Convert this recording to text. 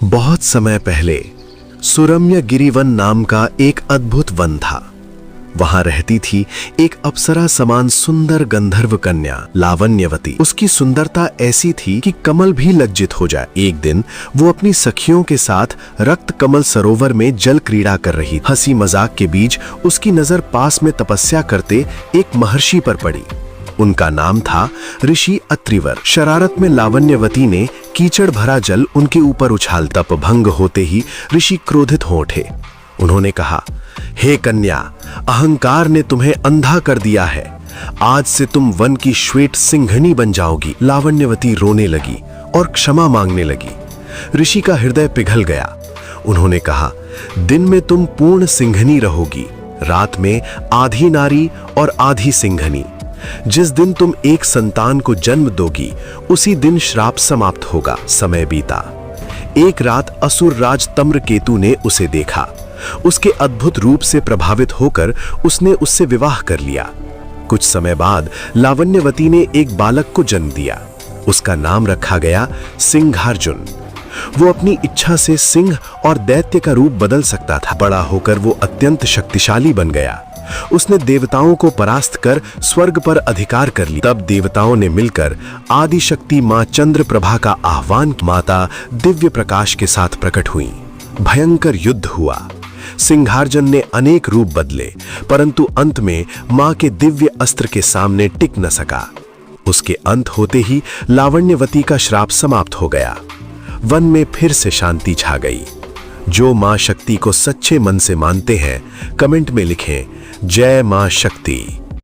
बहुत समय पहले सुरम्य गिरिवन नाम का एक अद्भुत वन था। वहां रहती थी एक अप्सरा समान सुंदर गंधर्व कन्या लावण्यवती। उसकी सुंदरता ऐसी थी कि कमल भी लज्जित हो जाए। एक दिन वो अपनी सखियों के साथ रक्त कमल सरोवर में जल क्रीड़ा कर रही। हंसी मजाक के बीच उसकी नजर पास में तपस्या करते एक महर्षि पर पड़ी। उनका नाम था ऋषि अत्रिवर। शरारत में लावण्यवती ने कीचड़ भरा जल उनके ऊपर उछाल। तप भंग होते ही ऋषि क्रोधित हो उठे। उन्होंने कहा, हे कन्या, अहंकार ने तुम्हें अंधा कर दिया है। आज से तुम वन की श्वेत सिंघनी बन जाओगी। लावण्यवती रोने लगी और क्षमा मांगने लगी। ऋषि का हृदय पिघल गया। उन्होंने कहा, दिन में तुम पूर्ण सिंघनी रहोगी, रात में आधी नारी और आधी सिंघनी। जिस दिन तुम एक संतान को जन्म दोगी उसी दिन श्राप समाप्त होगा। समय बीता। एक रात असुर राज तम्रकेतु ने उसे देखा। उसके अद्भुत रूप से प्रभावित होकर उसने उससे विवाह कर लिया। कुछ समय बाद लावण्यवती ने एक बालक को जन्म दिया। उसका नाम रखा गया सिंहार्जुन। वो अपनी इच्छा से सिंह और दैत्य का रूप बदल सकता था। बड़ा होकर वो अत्यंत शक्तिशाली बन गया। उसने देवताओं को परास्त कर स्वर्ग पर अधिकार कर लिया। तब देवताओं ने मिलकर आदि शक्ति मां चंद्रप्रभा का आह्वान। माता दिव्य प्रकाश के साथ प्रकट हुई। भयंकर युद्ध हुआ। सिंहार्जुन ने अनेक रूप बदले, परंतु अंत में मां के दिव्य अस्त्र के सामने टिक न सका। उसके अंत होते ही लावण्यवती का श्राप समाप्त हो गया। वन में फिर से शांति छा गई। जो मां शक्ति को सच्चे मन से मानते हैं, कमेंट में लिखें, जय मां शक्ति।